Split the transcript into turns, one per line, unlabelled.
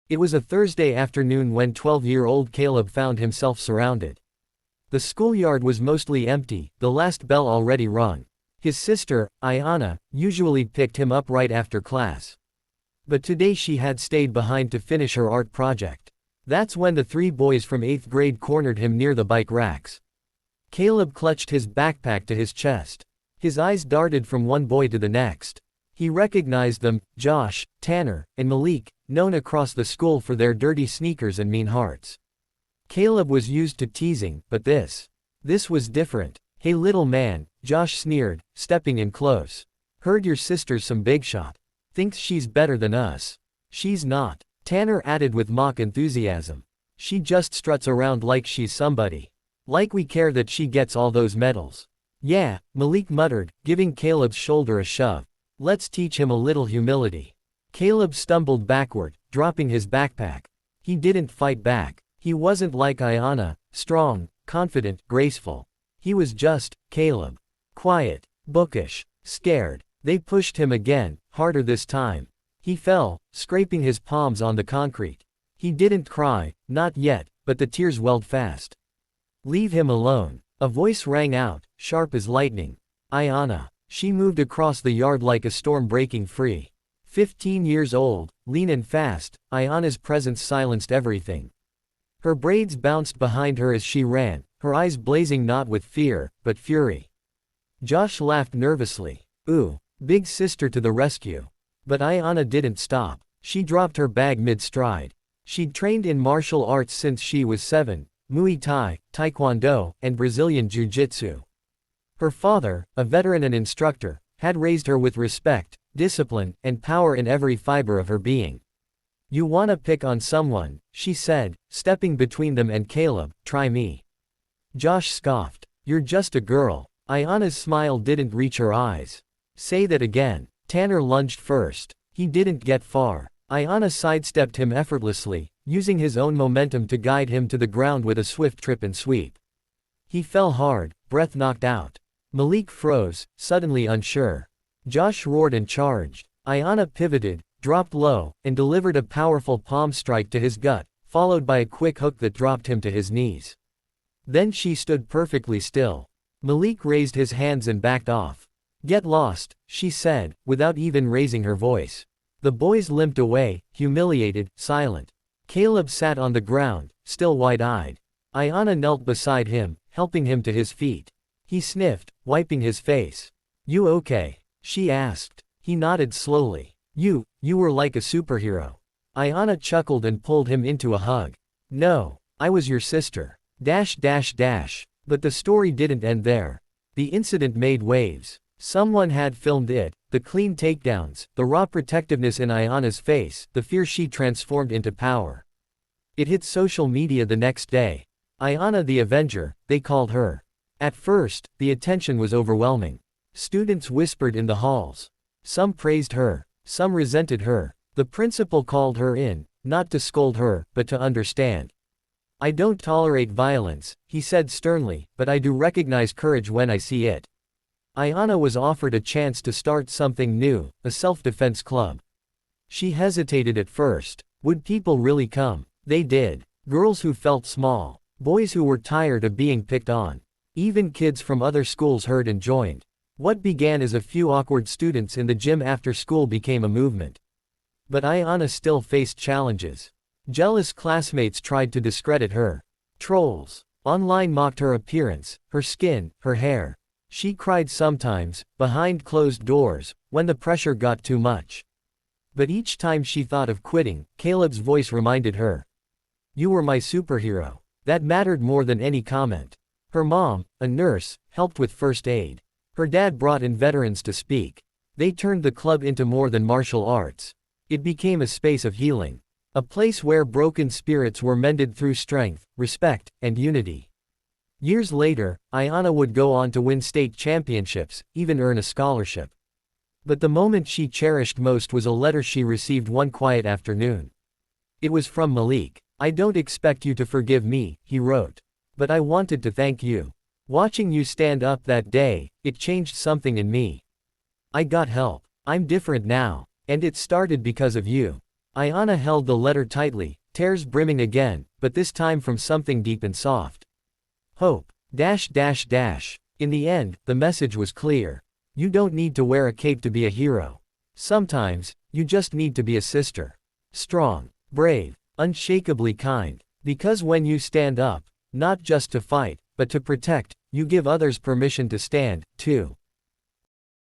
It was a Thursday afternoon when 12-year-old Caleb found himself surrounded. The schoolyard was mostly empty, the last bell already rung. His sister, Ayanna, usually picked him up right after class. But today she had stayed behind to finish her art project. That's when the three boys from 8th grade cornered him near the bike racks. Caleb clutched his backpack to his chest. His eyes darted from one boy to the next. He recognized them, Josh, Tanner, and Malik, known across the school for their dirty sneakers and mean hearts. Caleb was used to teasing, but this was different. "Hey little man," Josh sneered, stepping in close. "Heard your sister's some big shot. Thinks she's better than us. She's not," Tanner added with mock enthusiasm. "She just struts around like she's somebody. Like we care that she gets all those medals." "Yeah," Malik muttered, giving Caleb's shoulder a shove. "Let's teach him a little humility." Caleb stumbled backward, dropping his backpack. He didn't fight back. He wasn't like Ayanna, strong, confident, graceful. He was just Caleb. Quiet, bookish, scared. They pushed him again, harder this time. He fell, scraping his palms on the concrete. He didn't cry, not yet, but the tears welled fast. "Leave him alone." A voice rang out, sharp as lightning. Ayanna. She moved across the yard like a storm breaking free. 15 years old, lean and fast, Ayanna's presence silenced everything. Her braids bounced behind her as she ran, her eyes blazing not with fear, but fury. Josh laughed nervously. "Ooh, big sister to the rescue." But Ayanna didn't stop. She dropped her bag mid-stride. She'd trained in martial arts since she was 7, Muay Thai, Taekwondo, and Brazilian Jiu-Jitsu. Her father, a veteran and instructor, had raised her with respect, discipline, and power in every fiber of her being. "You wanna pick on someone," she said, stepping between them and Caleb, "try me." Josh scoffed. "You're just a girl." Ayanna's smile didn't reach her eyes. "Say that again." Tanner lunged first. He didn't get far. Ayanna sidestepped him effortlessly, using his own momentum to guide him to the ground with a swift trip and sweep. He fell hard, breath knocked out. Malik froze, suddenly unsure. Josh roared and charged. Ayanna pivoted, dropped low, and delivered a powerful palm strike to his gut, followed by a quick hook that dropped him to his knees. Then she stood perfectly still. Malik raised his hands and backed off. "Get lost," she said, without even raising her voice. The boys limped away, humiliated, silent. Caleb sat on the ground, still wide-eyed. Ayanna knelt beside him, helping him to his feet. He sniffed, wiping his face. "You okay?" she asked. He nodded slowly. You were like a superhero." Ayanna chuckled and pulled him into a hug. "No, I was your sister. .. But the story didn't end there. The incident made waves. Someone had filmed it, the clean takedowns, the raw protectiveness in Ayanna's face, the fear she transformed into power. It hit social media the next day. Ayanna the Avenger, they called her. At first, the attention was overwhelming. Students whispered in the halls. Some praised her. Some resented her. The principal called her in, not to scold her, but to understand. "I don't tolerate violence," he said sternly, "but I do recognize courage when I see it." Ayanna was offered a chance to start something new, a self-defense club. She hesitated at first. Would people really come? They did. Girls who felt small. Boys who were tired of being picked on. Even kids from other schools heard and joined. What began as a few awkward students in the gym after school became a movement. But Ayanna still faced challenges. Jealous classmates tried to discredit her. Trolls online mocked her appearance, her skin, her hair. She cried sometimes, behind closed doors, when the pressure got too much. But each time she thought of quitting, Caleb's voice reminded her. "You were my superhero." That mattered more than any comment. Her mom, a nurse, helped with first aid. Her dad brought in veterans to speak. They turned the club into more than martial arts. It became a space of healing. A place where broken spirits were mended through strength, respect, and unity. Years later, Ayanna would go on to win state championships, even earn a scholarship. But the moment she cherished most was a letter she received one quiet afternoon. It was from Malik. "I don't expect you to forgive me," he wrote. "But I wanted to thank you. Watching you stand up that day, it changed something in me. I got help. I'm different now. And it started because of you." Ayana held the letter tightly, tears brimming again, but this time from something deep and soft. Hope. In the end, the message was clear. You don't need to wear a cape to be a hero. Sometimes, you just need to be a sister. Strong, brave, unshakably kind. Because when you stand up, not just to fight, but to protect, you give others permission to stand, too.